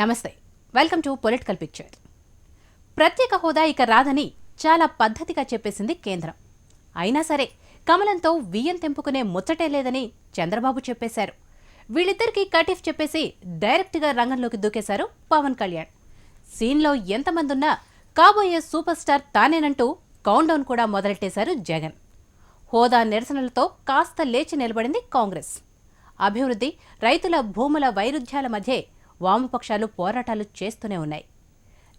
నమస్తే, welcome to political picture. ప్రత్యేక హోదా ఇక రాదని చాలా పద్ధతిగా చెప్పేసింది కేంద్రం. అయినా సరే కమలంతో వియ్యం తెంపుకునే ముచ్చటే లేదని చంద్రబాబు చెప్పేశారు. వీళ్ళిద్దరికీ కటిఫ్ చెప్పేసి డైరెక్ట్గా రంగంలోకి దూకేశారు పవన్ కళ్యాణ్. సీన్లో ఎంతమందున్నా కాబోయే సూపర్ స్టార్ తానేనంటూ కౌంట్డౌన్ కూడా మొదలెట్టేశారు జగన్. హోదా నిరసనలతో కాస్త లేచి నిలబడింది కాంగ్రెస్. అభివృద్ధి, రైతుల భూముల వైరుధ్యాల మధ్య వామపక్షాలు పోరాటాలు చేస్తూనే ఉన్నాయి.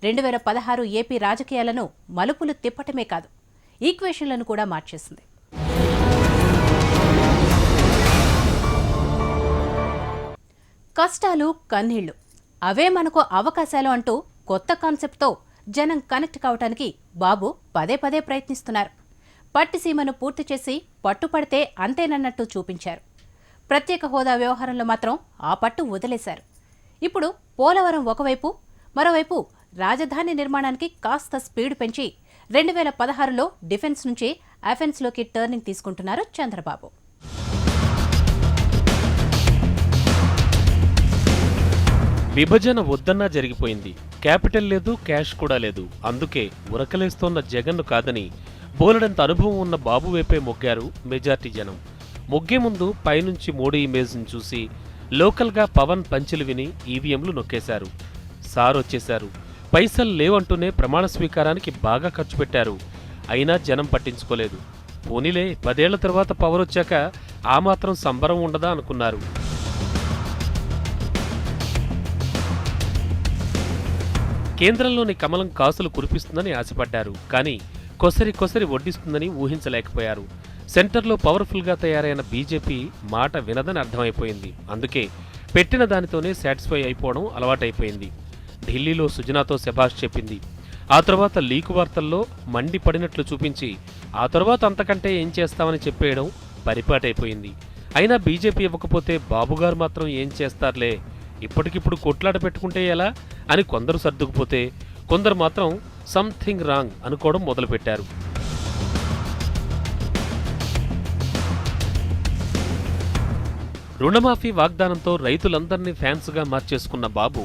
2016 ఏపీ రాజకీయాలను మలుపులు తిప్పటమే కాదు, ఈక్వేషన్లను కూడా మార్చేసింది. కష్టాలు, కన్నీళ్లు, అవే మనకు అవకాశాలు అంటూ కొత్త కాన్సెప్ట్తో జనం కనెక్ట్ కావటానికి బాబు పదే పదే ప్రయత్నిస్తున్నారు. పట్టిసీమను పూర్తి చేసి పట్టుపడితే అంతేనన్నట్టు చూపించారు. ప్రత్యేక హోదా వ్యవహారంలో మాత్రం ఆ పట్టు వదిలేశారు. ఇప్పుడు పోలవరం ఒకవైపు, మరోవైపు రాజధాని నిర్మాణానికి కాస్త స్పీడ్ పెంచి 2016లో డిఫెన్స్ నుంచి అఫెన్స్లోకి టర్నింగ్ తీసుకుంటున్నారు చంద్రబాబు. విభజన వద్దన్నా జరిగిపోయింది. క్యాపిటల్ లేదు, క్యాష్ కూడా లేదు. అందుకే ఉరకలేస్తోన్న జగన్ను కాదని బోలెడంత అనుభవం ఉన్న బాబు వైపే మొగ్గారు మెజార్టీ జనం. మొగ్గే ముందు పైనుంచి మోడీ ఇమేజ్ని చూసి లోకల్గా పవన్ పంచులు విని ఈవీఎంలు నొక్కేశారు. సార్ వచ్చేశారు. పైసలు లేవంటూనే ప్రమాణ స్వీకారానికి బాగా ఖర్చు పెట్టారు. అయినా జనం పట్టించుకోలేదు. పోనీలే, 10 ఏళ్ల తర్వాత పవర్ వచ్చాక ఆ మాత్రం సంబరం ఉండదా అనుకున్నారు. కేంద్రంలోని కమలం కాసులు కురిపిస్తుందని ఆశపడ్డారు. కానీ కొసరి వడ్డిస్తుందని ఊహించలేకపోయారు. సెంటర్లో పవర్ఫుల్గా తయారైన బీజేపీ మాట వినదని అర్థమైపోయింది. అందుకే పెట్టిన దానితోనే సాటిస్ఫై అయిపోవడం అలవాటైపోయింది. ఢిల్లీలో సుజనాతో శభాష్ చెప్పింది. ఆ తర్వాత లీకు వార్తల్లో మండిపడినట్లు చూపించి ఆ తర్వాత అంతకంటే ఏం చేస్తామని చెప్పేయడం పరిపాటైపోయింది. అయినా బీజేపీ ఇవ్వకపోతే బాబుగారు మాత్రం ఏం చేస్తారులే, ఇప్పటికిప్పుడు కొట్లాట పెట్టుకుంటే ఎలా అని కొందరు సర్దుకుపోతే, కొందరు మాత్రం సంథింగ్ రాంగ్ అనుకోవడం మొదలుపెట్టారు. రుణమాఫీ వాగ్దానంతో రైతులందరినీ ఫ్యాన్స్గా మార్చేసుకున్న బాబు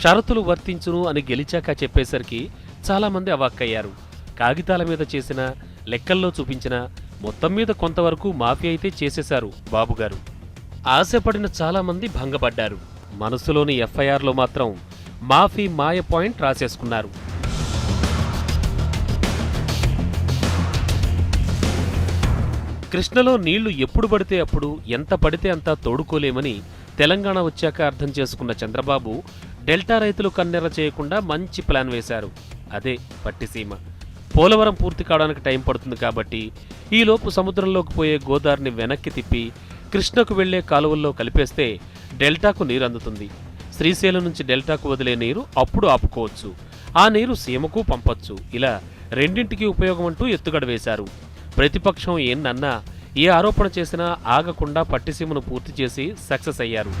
షరతులు వర్తించును అని గెలిచాక చెప్పేసరికి చాలామంది అవాక్కయ్యారు. కాగితాల మీద చేసిన, లెక్కల్లో చూపించిన మొత్తం మీద కొంతవరకు మాఫీ అయితే చేసేశారు బాబుగారు. ఆశపడిన చాలామంది భంగపడ్డారు. మనసులోని ఎఫ్ఐఆర్లో మాత్రం మాఫీ మాయ పాయింట్ రాసేసుకున్నారు. కృష్ణలో నీళ్లు ఎప్పుడు పడితే అప్పుడు, ఎంత పడితే అంతా తోడుకోలేమని తెలంగాణ వచ్చాక అర్థం చేసుకున్న చంద్రబాబు డెల్టా రైతులు కన్నెర చేయకుండా మంచి ప్లాన్ వేశారు. అదే పట్టిసీమ. పోలవరం పూర్తి కావడానికి టైం పడుతుంది కాబట్టి ఈలోపు సముద్రంలోకి పోయే గోదావరిని వెనక్కి తిప్పి కృష్ణకు వెళ్లే కాలువల్లో కలిపేస్తే డెల్టాకు నీరు అందుతుంది. శ్రీశైలం నుంచి డెల్టాకు వదిలే నీరు అప్పుడు ఆపుకోవచ్చు. ఆ నీరు సీమకు పంపొచ్చు. ఇలా రెండింటికి ఉపయోగం అంటూ ఎత్తుగడ వేశారు. ప్రతిపక్షం ఏన్నన్నా, ఏ ఆరోపణ చేసినా ఆగకుండా పట్టిసీమను పూర్తి చేసి సక్సెస్ అయ్యారు.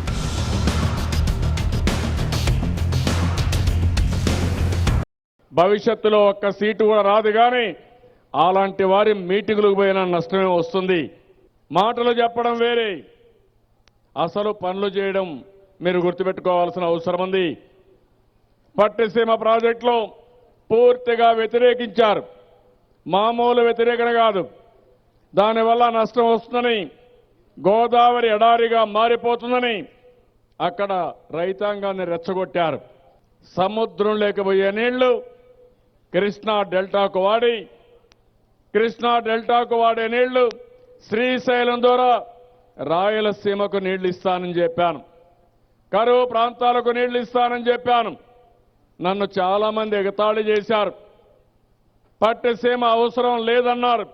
భవిష్యత్తులో ఒక్క సీటు కూడా రాదు, కానీ అలాంటి వారి మీటింగులకు పోయినా నష్టమే వస్తుంది. మాటలు చెప్పడం వేరే, అసలు పనులు చేయడం మీరు గుర్తుపెట్టుకోవాల్సిన అవసరం ఉంది. పట్టిసీమ ప్రాజెక్టులో పూర్తిగా వ్యతిరేకించారు. మామూలు వ్యతిరేకత కాదు. దానివల్ల నష్టం వస్తుందని, గోదావరి ఎడారిగా మారిపోతుందని అక్కడ రైతాంగాన్ని రెచ్చగొట్టారు. సముద్రం లేకపోయే నీళ్లు కృష్ణా డెల్టాకు వాడే నీళ్లు శ్రీశైలం ద్వారా రాయలసీమకు నీళ్లు ఇస్తానని చెప్పాను. కరువు ప్రాంతాలకు నీళ్లు ఇస్తానని చెప్పాను. నన్ను చాలా మంది ఎగతాళి చేశారు. పట్టిసీమ అవసరం లేదన్నారు.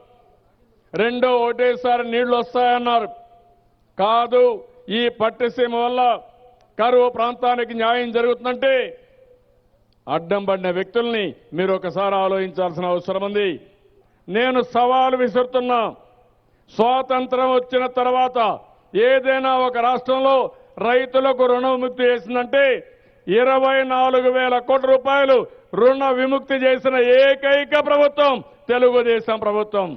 ఒకటేసారి నీళ్లు వస్తాయన్నారు. కాదు, ఈ పట్టిసీమ వల్ల కరువు ప్రాంతానికి న్యాయం జరుగుతుందంటే అడ్డం పడిన వ్యక్తుల్ని మీరు ఒకసారి ఆలోచించాల్సిన అవసరం ఉంది. నేను సవాలు విసురుతున్నా. స్వాతంత్రం వచ్చిన తర్వాత ఏదైనా ఒక రాష్ట్రంలో రైతులకు రుణ విముక్తి చేసిందంటే 24,000 కోట్ల రూపాయలు రుణ విముక్తి చేసిన ఏకైక ప్రభుత్వం తెలుగుదేశం ప్రభుత్వం.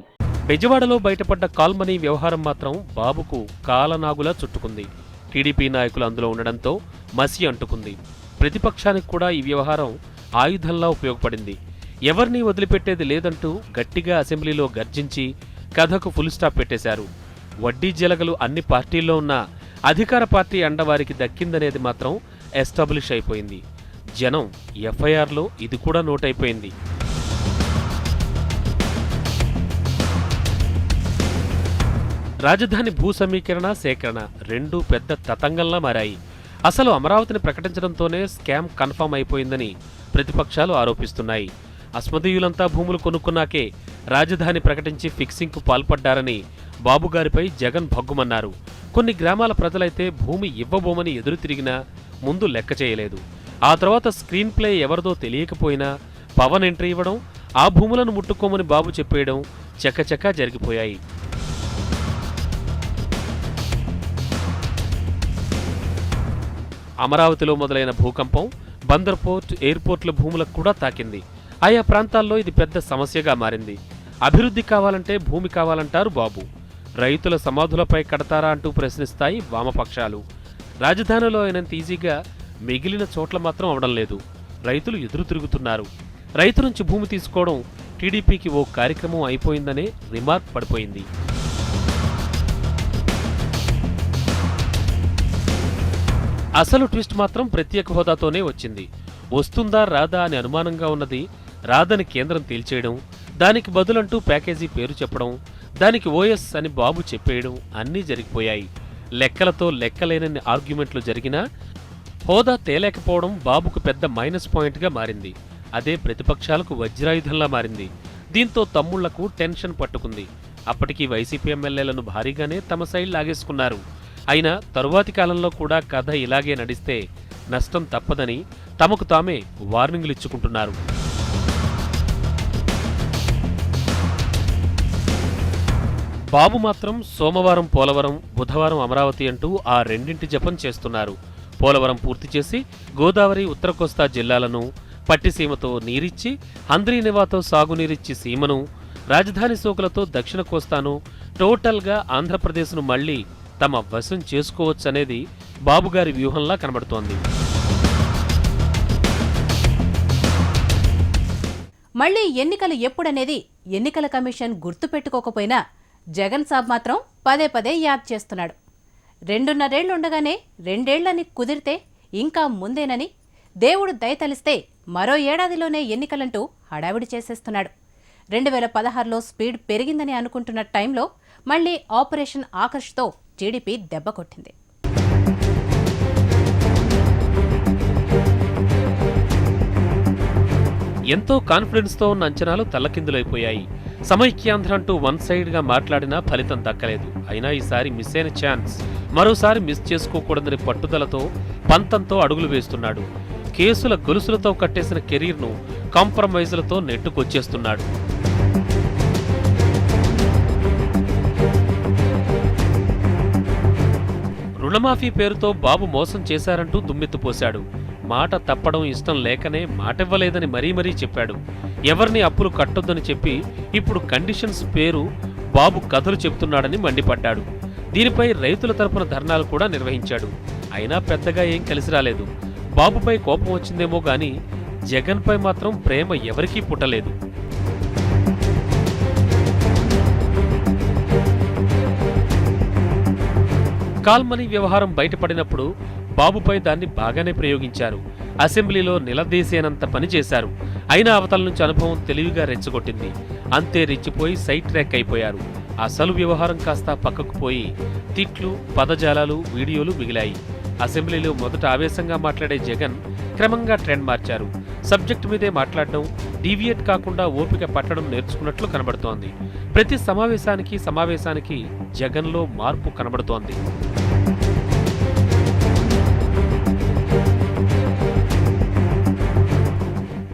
బెజవాడలో బయటపడ్డ కాల్మనీ వ్యవహారం మాత్రం బాబుకు కాలనాగులా చుట్టుకుంది. టీడీపీ నాయకులు అందులో ఉండడంతో మసి అంటుకుంది. ప్రతిపక్షానికి కూడా ఈ వ్యవహారం ఆయుధంలా ఉపయోగపడింది. ఎవరినీ వదిలిపెట్టేది లేదంటూ గట్టిగా అసెంబ్లీలో గర్జించి కథకు ఫుల్ స్టాప్ పెట్టేశారు. వడ్డీ జలగలు అన్ని పార్టీల్లో ఉన్న అధికార పార్టీ అండ వారికి దక్కిందనేది మాత్రం ఎస్టాబ్లిష్ అయిపోయింది. జనం ఎఫ్ఐఆర్లో ఇది కూడా నోట్ అయిపోయింది. రాజధాని భూ సమీకరణ, సేకరణ రెండూ పెద్ద తతంగంలా మారాయి. అసలు అమరావతిని ప్రకటించడంతోనే స్కామ్ కన్ఫర్మ్ అయిపోయిందని ప్రతిపక్షాలు ఆరోపిస్తున్నాయి. అస్మదీయులంతా భూములు కొనుక్కున్నాకే రాజధాని ప్రకటించి ఫిక్సింగ్కు పాల్పడ్డారని బాబుగారిపై జగన్ భగ్గుమన్నారు. కొన్ని గ్రామాల ప్రజలైతే భూమి ఇవ్వబోమని ఎదురు తిరిగినా ముందు లెక్క చేయలేదు. ఆ తర్వాత స్క్రీన్ ప్లే ఎవరిదో తెలియకపోయినా పవన్ ఎంట్రీ ఇవ్వడం, ఆ భూములను ముట్టుకోమని బాబు చెప్పేయడం చకచకా జరిగిపోయాయి. అమరావతిలో మొదలైన భూకంపం బందర్ పోర్ట్, ఎయిర్పోర్ట్ల భూములకు కూడా తాకింది. ఆయా ప్రాంతాల్లో ఇది పెద్ద సమస్యగా మారింది. అభివృద్ధి కావాలంటే భూమి కావాలంటారు బాబు. రైతుల సమాధులపై కడతారా అంటూ ప్రశ్నిస్తాయి వామపక్షాలు. రాజధానిలో అయినంత ఈజీగా మిగిలిన చోట్ల మాత్రం అవడం లేదు. రైతులు ఎదురు తిరుగుతున్నారు. రైతు నుంచి భూమి తీసుకోవడం టీడీపీకి ఓ కార్యక్రమం అయిపోయిందనే రిమార్క్ పడిపోయింది. అసలు ట్విస్ట్ మాత్రం ప్రత్యేక హోదాతోనే వచ్చింది. వస్తుందా రాదా అని అనుమానంగా ఉన్నది రాదని కేంద్రం తేల్చేయడం, దానికి బదులంటూ ప్యాకేజీ పేరు చెప్పడం, దానికి ఓఎస్ అని బాబు చెప్పేయడం అన్నీ జరిగిపోయాయి. లెక్కలతో లెక్కలేనన్ని ఆర్గ్యుమెంట్లు జరిగినా హోదా తేలేకపోవడం బాబుకు పెద్ద మైనస్ పాయింట్గా మారింది. అదే ప్రతిపక్షాలకు వజ్రాయుధంలా మారింది. దీంతో తమ్ముళ్లకు టెన్షన్ పట్టుకుంది. అప్పటికీ వైసీపీ ఎమ్మెల్యేలను భారీగానే తమ సైడ్ లాగేసుకున్నారు. అయినా తరువాతి కాలంలో కూడా కథ ఇలాగే నడిస్తే నష్టం తప్పదని తమకు తామే వార్నింగులిచ్చుకుంటున్నారు. బాబు మాత్రం సోమవారం పోలవరం, బుధవారం అమరావతి అంటూ ఆ రెండింటి జపం చేస్తున్నారు. పోలవరం పూర్తి చేసి గోదావరి, ఉత్తర కోస్తా జిల్లాలను పట్టిసీమతో నీరిచ్చి, హంద్రీనివాతో సాగునీరిచ్చి సీమను, రాజధాని సోకులతో దక్షిణ కోస్తాను, టోటల్గా ఆంధ్రప్రదేశ్ను మళ్లీ తమ వశం చేసుకోవచ్చనేది బాబుగారి వ్యూహంలా కనబడుతోంది. మళ్లీ ఎన్నికలు ఎప్పుడనేది ఎన్నికల కమిషన్ గుర్తుపెట్టుకోకపోయినా జగన్ సాబ్ మాత్రం పదే పదే యాద్ చేస్తున్నాడు. 2.5 ఏళ్లుండగానే 2 ఏళ్లని కుదిరితే ఇంకా ముందేనని, దేవుడు దయతలిస్తే మరో ఏడాదిలోనే ఎన్నికలంటూ హడావిడి చేసేస్తున్నాడు. 2016లో స్పీడ్ పెరిగిందని అనుకుంటున్న టైంలో మళ్లీ ఆపరేషన్ ఆకర్ష్తో టీడీపీ దెబ్బ కొట్టింది. ఎంతో కాన్ఫిడెన్స్తో ఉన్న అంచనాలు తల్లకిందులైపోయాయి. సమైక్యాంధ్ర అంటూ వన్ సైడ్గా మాట్లాడినా ఫలితం దక్కలేదు. అయినా ఈసారి మిస్ అయిన ఛాన్స్ మరోసారి మిస్ చేసుకోకూడదని పట్టుదలతో, పంతంతో అడుగులు వేస్తున్నాడు. కేసుల గొలుసులతో కట్టేసిన కెరీర్ను కాంప్రమైజులతో నెట్టుకొచ్చేస్తున్నాడు. రుణమాఫీ పేరుతో బాబు మోసం చేశారంటూ దుమ్మెత్తిపోశాడు. మాట తప్పడం ఇష్టం లేకనే మాటివ్వలేదని మరీ చెప్పాడు. ఎవరిని అప్పులు కట్టొద్దని చెప్పి ఇప్పుడు కండిషన్స్ పేరు బాబు కథలు చెబుతున్నాడని మండిపడ్డాడు. దీనిపై రైతుల తరపున ధర్నాలు కూడా నిర్వహించాడు. అయినా పెద్దగా ఏం కలిసి రాలేదు. బాబుపై కోపం వచ్చిందేమో గాని జగన్పై మాత్రం ప్రేమ ఎవరికీ పుట్టలేదు. కాల్మనీ వ్యవహారం బయటపడినప్పుడు బాబుపై దాన్ని బాగానే ప్రయోగించారు. అసెంబ్లీలో నిలదీసేనంత పని చేశారు. అయినా అవతల నుంచి అనుభవం తెలివిగా రెచ్చగొట్టింది. అంతే రెచ్చిపోయి సైట్ ట్రాక్ అయిపోయారు. అసలు వ్యవహారం కాస్త పక్కకు పోయి తిట్లు, పదజాలాలు, వీడియోలు మిగిలాయి. అసెంబ్లీలో మొదట ఆవేశంగా మాట్లాడే జగన్ క్రమంగా ట్రెండ్ మార్చారు. సబ్జెక్టు మీదే మాట్లాడడం, డీవియేట్ కాకుండా ఓపిక పట్టడం నేర్చుకున్నట్లు కనబడుతోంది. ప్రతి సమావేశానికి జగన్లో మార్పు కనబడుతోంది.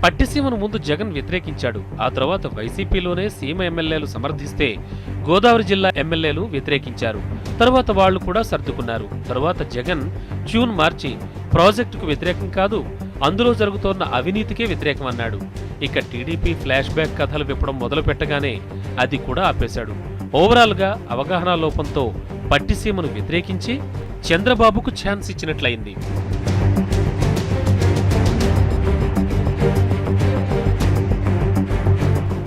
పట్టిసీమను ముందు జగన్ వ్యతిరేకించాడు. ఆ తర్వాత వైసీపీలోనే సీమ ఎమ్మెల్యేలు సమర్థిస్తే గోదావరి జిల్లా ఎమ్మెల్యేలు వ్యతిరేకించారు. తరువాత వాళ్లు కూడా సర్దుకున్నారు. తరువాత జగన్ ట్యూన్ మార్చి ప్రాజెక్టుకు వ్యతిరేకం కాదు, అందులో జరుగుతోన్న అవినీతికే వ్యతిరేకం అన్నాడు. ఇక టీడీపీ ఫ్లాష్ బ్యాక్ కథలు విప్పడం మొదలు పెట్టగానే అది కూడా ఆపేశాడు. ఓవరాల్గా అవగాహన లోపంతో పట్టిసీమను వ్యతిరేకించి చంద్రబాబుకు ఛాన్స్ ఇచ్చినట్లయింది.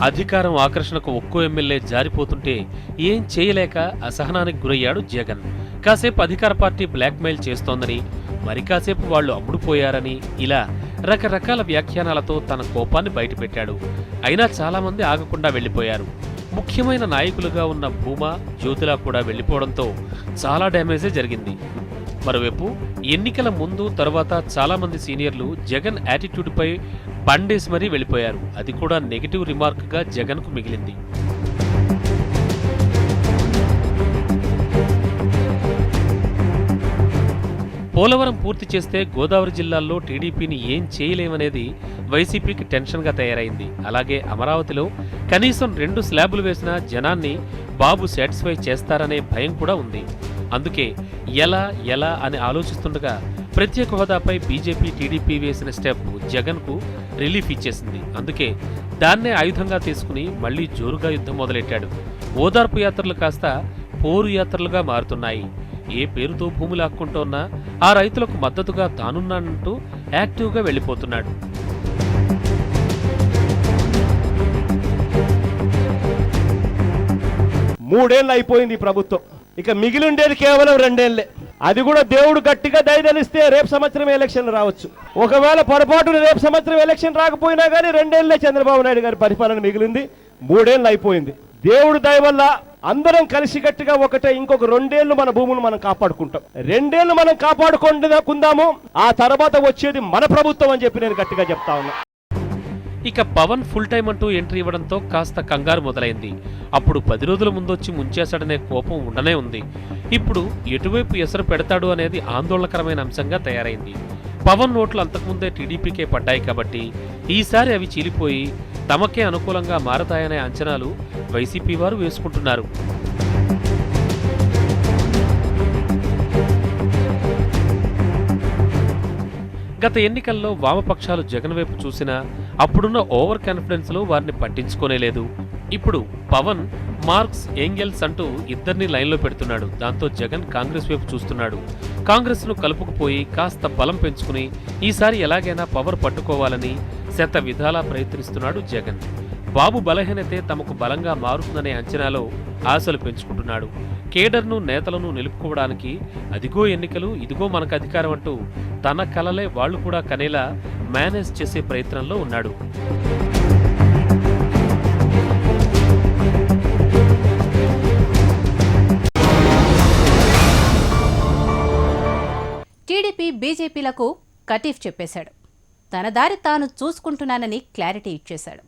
అధికారం ఆకర్షణకు ఒక్కో ఎమ్మెల్యే జారిపోతుంటే ఏం చేయలేక అసహనానికి గురయ్యాడు జగన్. కాసేపు అధికార పార్టీ బ్లాక్మెయిల్ చేస్తోందని, మరి కాసేపు వాళ్లు అమ్ముడుపోయారని, ఇలా రకరకాల వ్యాఖ్యానాలతో తన కోపాన్ని బయటపెట్టాడు. అయినా చాలామంది ఆగకుండా వెళ్లిపోయారు. ముఖ్యమైన నాయకులుగా ఉన్న భూమా, జ్యోతిలా కూడా వెళ్లిపోవడంతో చాలా డ్యామేజే జరిగింది. మరోవైపు ఎన్నికల ముందు తర్వాత చాలామంది సీనియర్లు జగన్ యాటిట్యూడ్పై బండేసి మరీ వెళ్లిపోయారు. అది కూడా నెగిటివ్ రిమార్క్గా జగన్కు మిగిలింది. పోలవరం పూర్తి చేస్తే గోదావరి జిల్లాల్లో టీడీపీని ఏం చేయలేమనేది వైసీపీకి టెన్షన్గా తయారైంది. అలాగే అమరావతిలో కనీసం 2 స్లాబులు వేసిన జనాన్ని బాబు సాటిస్ఫై చేస్తారనే భయం కూడా ఉంది. అందుకే ఎలా అని ఆలోచిస్తుండగా ప్రత్యేక హోదాపై బీజేపీ, టీడీపీ వేసిన స్టెప్ జగన్కు రిలీఫ్ ఇచ్చేసింది. అందుకే దాన్నే ఆయుధంగా తీసుకుని మళ్లీ జోరుగా యుద్ధం మొదలెట్టాడు. ఓదార్పు యాత్రలు కాస్త పోరు యాత్రలుగా మారుతున్నాయి. ఏ పేరుతో భూములు లాక్కుంటోన్నా ఆ రైతులకు మద్దతుగా తానున్నానంటూ యాక్టివ్గా వెళ్లిపోతున్నాడు. మూడేళ్ళు అయిపోయింది ఈ ప్రభుత్వం. ఇక మిగిలిండేది కేవలం 2 ఏళ్లే. అది కూడా దేవుడు గట్టిగా దయదలిస్తే రేపు సంవత్సరం ఎలక్షన్ రావచ్చు. ఒకవేళ పొరపాటున రేపు సంవత్సరం ఎలక్షన్ రాకపోయినా కానీ 2 ఏళ్లే చంద్రబాబు నాయుడు గారి పరిపాలన మిగిలింది. 3 ఏళ్ళు అయిపోయింది. దేవుడు దయ వల్ల అందరం కలిసికట్టుగా ఒకటే ఇంకొక 2 ఏళ్ళు మన భూములు మనం కాపాడుకుంటాం. 2 ఏళ్ళు మనం కాపాడుకుందాము. ఆ తర్వాత వచ్చేది మన ప్రభుత్వం అని చెప్పి నేను గట్టిగా చెప్తా ఉన్నా. ఇక పవన్ ఫుల్ టైం అంటూ ఎంట్రీ ఇవ్వడంతో కాస్త కంగారు మొదలైంది. అప్పుడు 10 రోజుల ముందొచ్చి ముంచేశాడనే కోపం ఉండనే ఉంది. ఇప్పుడు ఎటువైపు ఎసరు పెడతాడు అనేది ఆందోళనకరమైన అంశంగా తయారైంది. పవన్ నోట్లు అంతకుముందే టీడీపీకే పడ్డాయి కాబట్టి ఈసారి అవి చీలిపోయి తమకే అనుకూలంగా మారతాయనే అంచనాలు వైసీపీ వారు వేసుకుంటున్నారు. గత ఎన్నికల్లో వామపక్షాలు జగన్ వైపు చూసినా అప్పుడున్న ఓవర్ కాన్ఫిడెన్స్ లో వారిని పట్టించుకోనేలేదు. ఇప్పుడు పవన్, మార్క్స్, ఏంగెల్స్ అంటూ ఇద్దరిని లైన్లో పెడుతున్నాడు. దాంతో జగన్ కాంగ్రెస్ వైపు చూస్తున్నాడు. కాంగ్రెస్ ను కలుపుకుపోయి కాస్త బలం పెంచుకుని ఈసారి ఎలాగైనా పవర్ పట్టుకోవాలని శత విధాలా ప్రయత్నిస్తున్నాడు జగన్. బాబు బలహీనతే తమకు బలంగా మారుతుందనే అంచనాలో ఆశలు పెంచుకుంటున్నాడు. కేడర్ను, నేతలను నిలుపుకోవడానికి అదిగో ఎన్నికలు, ఇదిగో మనకు అధికారం అంటూ తన కలలే వాళ్లు కూడా కనేలా మేనేజ్ చేసే ప్రయత్నంలో ఉన్నాడు. టీడీపీ, బీజేపీలకు కటీఫ్ చెప్పేశాడు. తన దారి తాను చూసుకుంటున్నానని క్లారిటీ ఇచ్చేశాడు.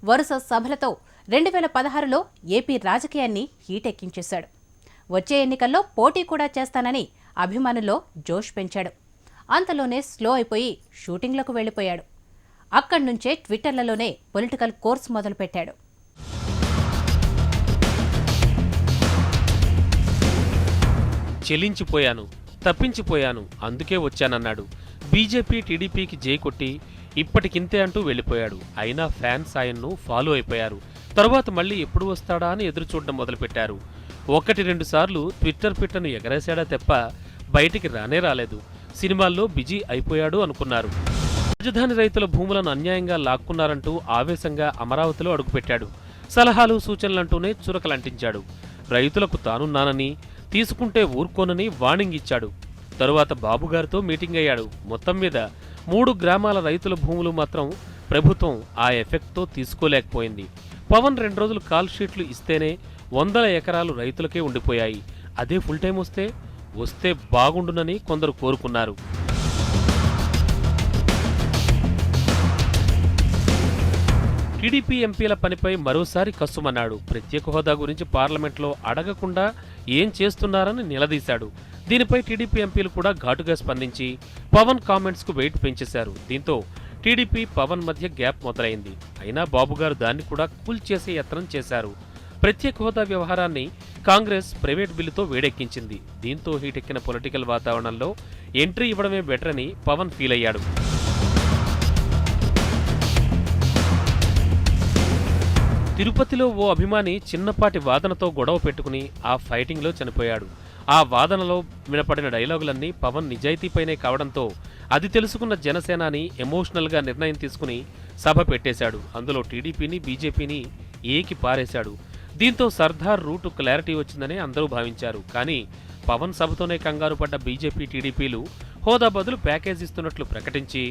వరుస సభలతో 2016లో ఏపీ రాజకీయాన్ని హీటెక్కించేశాడు. వచ్చే ఎన్నికల్లో పోటీ కూడా చేస్తానని అభిమానుల్లో జోష్ పెంచాడు. అంతలోనే స్లో అయిపోయి షూటింగ్లకు వెళ్లిపోయాడు. అక్కడ్నుంచే ట్విట్టర్లలోనే పొలిటికల్ కోర్స్ మొదలుపెట్టాడు. చెలించిపోయాను, తప్పించిపోయాను, అందుకే వచ్చానన్నాడు. బీజేపీ, టీడీపీకి జై కొట్టి ఇప్పటికింతే అంటూ వెళ్లిపోయాడు. అయినా ఫ్యాన్స్ ఆయన్ను ఫాలో అయిపోయారు. తరువాత మళ్లీ ఎప్పుడు వస్తాడా అని ఎదురుచూడడం మొదలుపెట్టారు. 1-2 సార్లు ట్విట్టర్ పిట్టను ఎగరేశాడా తప్ప బయటికి రానే రాలేదు. సినిమాల్లో బిజీ అయిపోయాడు అనుకున్నారు. రాజధాని రైతుల భూములను అన్యాయంగా లాక్కున్నారంటూ ఆవేశంగా అమరావతిలో అడుగుపెట్టాడు. సలహాలు, సూచనలంటూనే చురకలంటించాడు. రైతులకు తానున్నానని, తీసుకుంటే ఊరుకోనని వార్నింగ్ ఇచ్చాడు. తరువాత బాబుగారితో మీటింగ్ అయ్యాడు. మొత్తం మీద 3 గ్రామాల రైతుల భూములు మాత్రం ప్రభుత్వం ఆ ఎఫెక్ట్తో తీసుకోలేకపోయింది. పవన్ 2 రోజులు కాల్ షీట్లు ఇస్తేనే 100 ఎకరాలు రైతులకే ఉండిపోయాయి. అదే ఫుల్ టైం వస్తే బాగుండునని కొందరు కోరుకున్నారు. టీడీపీ ఎంపీల పనిపై మరోసారి కస్సుమన్నాడు. ప్రత్యేక హోదా గురించి పార్లమెంట్లో అడగకుండా ఏం చేస్తున్నారని నిలదీశాడు. దీనిపై టీడీపీ ఎంపీలు కూడా ఘాటుగా స్పందించి పవన్ కామెంట్స్కు వెయిట్ పెంచేశారు. దీంతో టీడీపీ, పవన్ మధ్య గ్యాప్ మొదలైంది. అయినా బాబుగారు దాన్ని కూడా కూల్ చేసే యత్నం చేశారు. ప్రత్యేక హోదా వ్యవహారాన్ని కాంగ్రెస్ ప్రైవేట్ బిల్లుతో వేడెక్కించింది. దీంతో హీటెక్కిన పొలిటికల్ వాతావరణంలో ఎంట్రీ ఇవ్వడమే బెటర్ అని పవన్ ఫీల్ అయ్యాడు. తిరుపతిలో ఓ అభిమాని చిన్నపాటి వాదనతో గొడవ పెట్టుకుని ఆ ఫైటింగ్లో చనిపోయాడు. ఆ వాదనలో వినపడిన డైలాగులన్నీ పవన్ నిజాయితీపైనే కావడంతో అది తెలుసుకున్న జనసేనాని ఎమోషనల్గా నిర్ణయం తీసుకుని సభ పెట్టేశాడు. అందులో టీడీపీని బీజేపీని ఏకి పారేశాడు. దీంతో సర్దార్ రూటు క్లారిటీ వచ్చిందని అందరూ భావించారు. కానీ పవన్ సభతోనే కంగారు పడ్డ బీజేపీ టీడీపీలు హోదా బదులు ప్యాకేజ్ ఇస్తున్నట్లు ప్రకటించి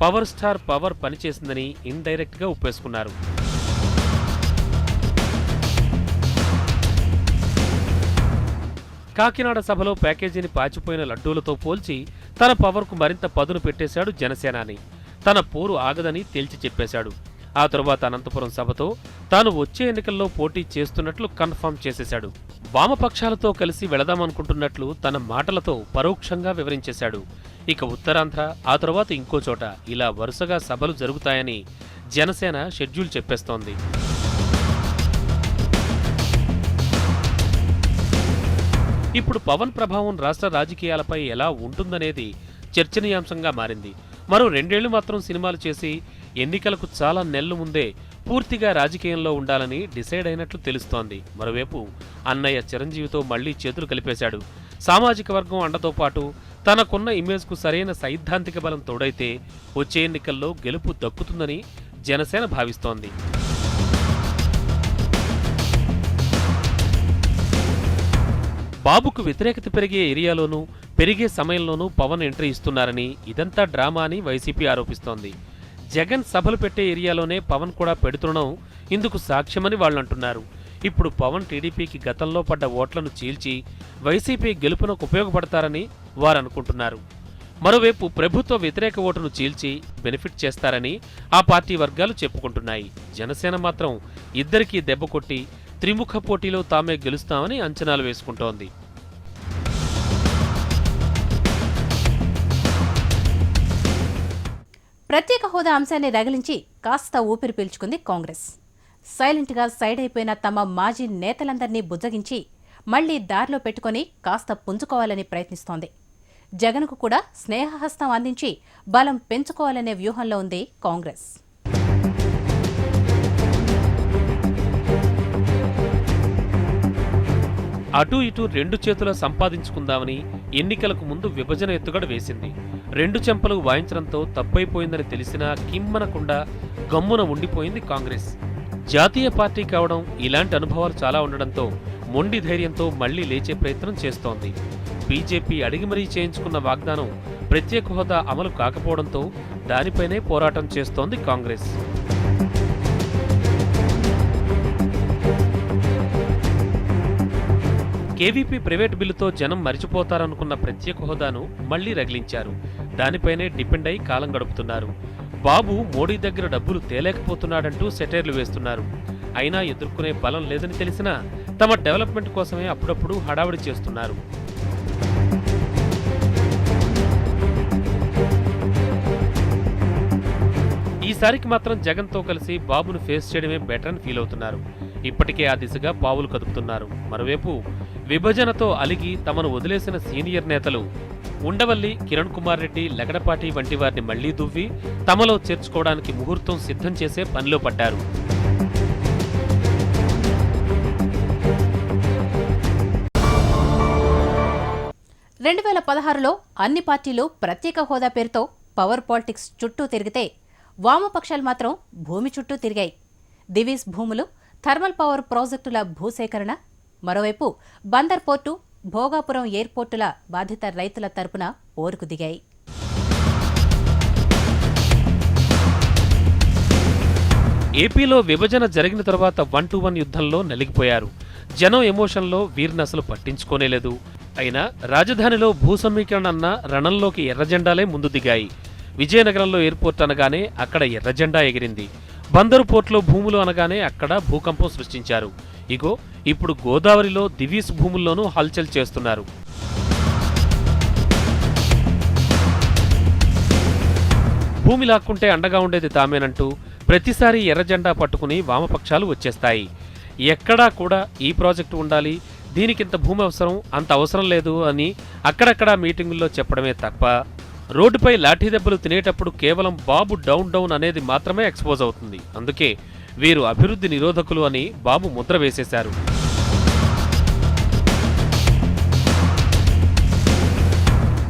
పవర్ స్టార్ పవర్ పనిచేసిందని ఇండైరెక్ట్ గా ఒప్పేసుకున్నారు. కాకినాడ సభలో ప్యాకేజీని పాచిపోయిన లడ్డూలతో పోల్చి తన పవర్కు మరింత పదును పెట్టేశాడు జనసేనాని. తన పోరు ఆగదని తేల్చి చెప్పేశాడు. ఆ తరువాత అనంతపురం సభతో తాను వచ్చే ఎన్నికల్లో పోటీ చేస్తున్నట్లు కన్ఫర్మ్ చేసేశాడు. వామపక్షాలతో కలిసి వెళదామనుకుంటున్నట్లు తన మాటలతో పరోక్షంగా వివరించేశాడు. ఇక ఉత్తరాంధ్ర, ఆ తరువాత ఇంకో చోట ఇలా వరుసగా సభలు జరుగుతాయని జనసేన షెడ్యూల్ చెప్పేస్తోంది. ఇప్పుడు పవన్ ప్రభావం రాష్ట్ర రాజకీయాలపై ఎలా ఉంటుందనేది చర్చనీయాంశంగా మారింది. మరో 2 ఏళ్లు మాత్రం సినిమాలు చేసి ఎన్నికలకు చాలా నెలలు ముందే పూర్తిగా రాజకీయంలో ఉండాలని డిసైడ్ అయినట్లు తెలుస్తోంది. మరోవైపు అన్నయ్య చిరంజీవితో మళ్లీ చేతులు కలిపేశాడు. సామాజిక వర్గం అండతో పాటు తనకున్న ఇమేజ్కు సరైన సైద్ధాంతిక బలం తోడైతే వచ్చే ఎన్నికల్లో గెలుపు దక్కుతుందని జనసేన భావిస్తోంది. బాబుకు వ్యతిరేకత పెరిగే ఏరియాలోనూ పెరిగే సమయంలోనూ పవన్ ఎంట్రీ ఇస్తున్నారని, ఇదంతా డ్రామా అని వైసీపీ ఆరోపిస్తోంది. జగన్ సభలు పెట్టే ఏరియాలోనే పవన్ కూడా పెడుతుండడం ఇందుకు సాక్ష్యమని వాళ్ళంటున్నారు. ఇప్పుడు పవన్ టీడీపీకి గతంలో పడ్డ ఓట్లను చీల్చి వైసీపీ గెలుపునకు ఉపయోగపడతారని వారనుకుంటున్నారు. మరోవైపు ప్రభుత్వ వ్యతిరేక ఓటును చీల్చి బెనిఫిట్ చేస్తారని ఆ పార్టీ వర్గాలు చెప్పుకుంటున్నాయి. జనసేన మాత్రం ఇద్దరికీ దెబ్బ కొట్టి త్రిముఖ పోటీలో తామే గెలుస్తామని అంచనాలు వేసుకుంటోంది. ప్రత్యేక హోదా అంశాన్ని రగిలించి కాస్త ఊపిరి పీల్చుకుంది కాంగ్రెస్. సైలెంట్గా సైడ్ అయిపోయిన తమ మాజీ నేతలందరినీ బుజ్జగించి మళ్లీ దారిలో పెట్టుకుని కాస్త పుంజుకోవాలని ప్రయత్నిస్తోంది. జగన్కు కూడా స్నేహహస్తం అందించి బలం పెంచుకోవాలనే వ్యూహంలో ఉంది కాంగ్రెస్. అటూ ఇటూ 2 చేతుల సంపాదించుకుందామని ఎన్నికలకు ముందు విభజన ఎత్తుగడ వేసింది. 2 చెంపలు వాయించడంతో తప్పైపోయిందని తెలిసినా కిమ్మనకుండా గమ్మున ఉండిపోయింది కాంగ్రెస్. జాతీయ పార్టీ కావడం, ఇలాంటి అనుభవాలు చాలా ఉండడంతో మొండి ధైర్యంతో మళ్లీ లేచే ప్రయత్నం చేస్తోంది. బీజేపీ అడిగి మరీ చేయించుకున్న వాగ్దానం ప్రత్యేక హోదా అమలు కాకపోవడంతో దానిపైనే పోరాటం చేస్తోంది కాంగ్రెస్. కేవీపీ ప్రైవేట్ బిల్లుతో జనం మరిచిపోతారనుకున్న ప్రత్యేక హోదాను మళ్లీ రగిలించారు. దానిపైనే డిపెండ్ అయి కాలం గడుపుతున్నారు. బాబు మోడీ దగ్గర డబ్బులు తేలేకపోతున్నాడంటూ సెటైర్లు వేస్తున్నారు. అయినా ఎదుర్కొనే బలం లేదని తెలిసినా తమ డెవలప్మెంట్ కోసమే అప్పుడప్పుడు హడావిడి చేస్తున్నారు. ఈసారికి మాత్రం జగన్తో కలిసి బాబును ఫేస్ చేయడమే బెటర్ అని ఫీల్ అవుతున్నారు. ఇప్పటికే ఆ దిశగా పావులు కదుపుతున్నారు. మరోవైపు విభజనతో అలిగి తమను వదిలేసిన సీనియర్ నేతలు ఉండవల్లి, కిరణ్ కుమార్ రెడ్డి, లగడపాటి వంటి వారిని మళ్లీ దువ్వి తమలో చేర్చుకోవడానికి ముహూర్తం సిద్ధం చేసే పనిలో పడ్డారు. రెండు 2016లో అన్ని పార్టీలు ప్రత్యేక హోదా పేరుతో పవర్ పాలిటిక్స్ చుట్టూ తిరిగితే వామపక్షాలు మాత్రం భూమి చుట్టూ తిరిగాయి. దివీస్ భూములు, థర్మల్ పవర్ ప్రాజెక్టుల భూసేకరణ, మరోవైపు బందర్ పోర్టు, భోగాపురం ఎయిర్పోర్టుల బాధిత రైతుల తరపున పోరుకు దిగాయి. ఏపీలో విభజన జరిగిన తర్వాత 1-to-1 యుద్ధంలో నలిగిపోయారు. జనం ఎమోషన్లో వీరిని అసలు పట్టించుకోనేలేదు. అయినా రాజధానిలో భూ సమీకరణ అన్న రణంలోకి ఎర్రజెండాలే ముందు దిగాయి. విజయనగరంలో ఎయిర్పోర్ట్ అనగానే అక్కడ ఎర్రజెండా ఎగిరింది. బందరు పోర్టులో భూములు అనగానే అక్కడ భూకంపం సృష్టించారు. ఇగో ఇప్పుడు గోదావరిలో దివీస్ భూముల్లోనూ హల్చల్ చేస్తున్నారు. భూమి లాక్కుంటే అండగా ఉండేది తామేనంటూ ప్రతిసారి ఎర్రజెండా పట్టుకుని వామపక్షాలు వచ్చేస్తాయి. ఎక్కడా కూడా ఈ ప్రాజెక్టు ఉండాలి, దీనికింత భూమి అవసరం, అంత అవసరం లేదు అని అక్కడక్కడా మీటింగుల్లో చెప్పడమే తప్ప రోడ్డుపై లాఠీ దెబ్బలు తినేటప్పుడు కేవలం బాబు డౌన్ అనేది మాత్రమే ఎక్స్పోజ్ అవుతుంది. అందుకే వీరు అభివృద్ధి నిరోధకులు అని బాబు ముద్ర వేసేశారు.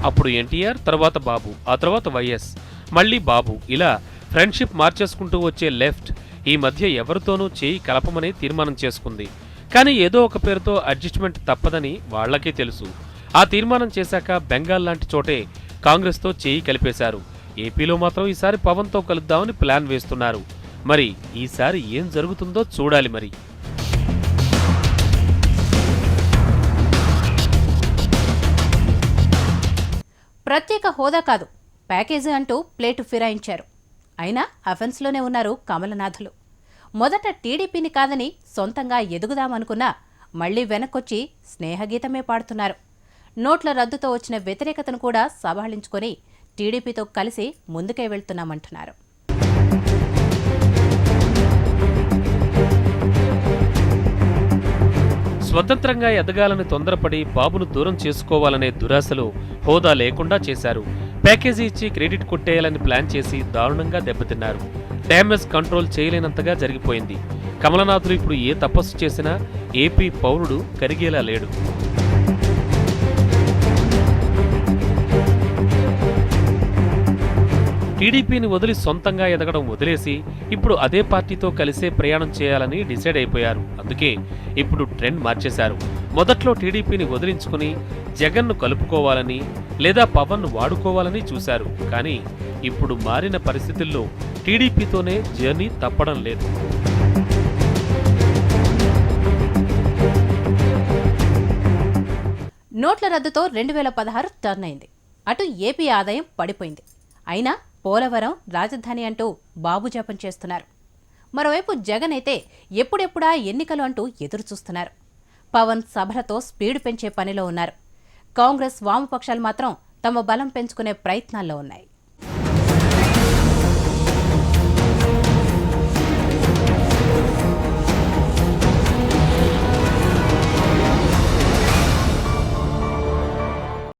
అప్పుడు ఎన్టీఆర్, తర్వాత బాబు, ఆ తర్వాత వైఎస్, మళ్లీ బాబు, ఇలా ఫ్రెండ్షిప్ మార్చేసుకుంటూ వచ్చే లెఫ్ట్ ఈ మధ్య ఎవరితోనూ చేయి కలపమని తీర్మానం చేసుకుంది. కానీ ఏదో ఒక పేరుతో అడ్జస్ట్మెంట్ తప్పదని వాళ్లకే తెలుసు. ఆ తీర్మానం చేశాక బెంగాల్ లాంటి చోటే కాంగ్రెస్తో చేయి కలిపేశారు. ఏపీలో మాత్రం ఈసారి పవన్తో కలుద్దామని ప్లాన్ వేస్తున్నారు. మరి ఈసారి ఏం జరుగుతుందో చూడాలి మరి. ప్రత్యేక హోదా కాదు, ప్యాకేజీ అంటూ ప్లేటు ఫిరాయించారు. అయినా అఫెన్స్లోనే ఉన్నారు కమలనాథులు. మొదట టీడీపీని కాదని సొంతంగా ఎదుగుదామనుకున్నా మళ్లీ వెనక్కొచ్చి స్నేహగీతమే పాడుతున్నారు. నోట్ల రద్దుతో వచ్చిన వ్యతిరేకతను కూడా సవాళించుకొని టీడీపీతో కలిసి ముందుకే వెళ్తున్నామంటున్నారు. స్వతంత్రంగా ఎదగాలని తొందరపడి బాబును దూరం చేసుకోవాలనే దురాశలో హోదా లేకుండా చేశారు. ప్యాకేజీ ఇచ్చి క్రెడిట్ కొట్టేయాలని ప్లాన్ చేసి దారుణంగా దెబ్బతిన్నారు. డ్యామేజ్ కంట్రోల్ చేయలేనంతగా జరిగిపోయింది. కమలనాథులు ఇప్పుడు ఏ తపస్సు చేసినా ఏపీ పౌరుడు కరిగేలా లేడు. టీడీపీని వదిలి సొంతంగా ఎదగడం వదిలేసి ఇప్పుడు అదే పార్టీతో కలిసే ప్రయాణం చేయాలని డిసైడ్ అయిపోయారు. అందుకే ఇప్పుడు ట్రెండ్ మార్చేశారు. మొదట్లో టీడీపీని వదిలించుకుని జగన్ను కలుపుకోవాలని లేదా పవన్ను వాడుకోవాలని చూశారు. కానీ ఇప్పుడు మారిన పరిస్థితుల్లో టీడీపీతోనే జర్నీ తప్పడం లేదు. నోట్ల రద్దుతో 2016 టర్న్ అయింది. అటు ఏపీ ఆదాయం పడిపోయింది. అయినా పోలవరం రాజధాని అంటూ బాబు జపం చేస్తున్నారు. మరోవైపు జగన్ అయితే ఎప్పుడెప్పుడా ఎన్నికలు అంటూ ఎదురుచూస్తున్నారు. పవన్ సభలతో స్పీడ్ పెంచే పనిలో ఉన్నారు. కాంగ్రెస్ వామపక్షాలు మాత్రం తమ బలం పెంచుకునే ప్రయత్నాల్లో ఉన్నాయి.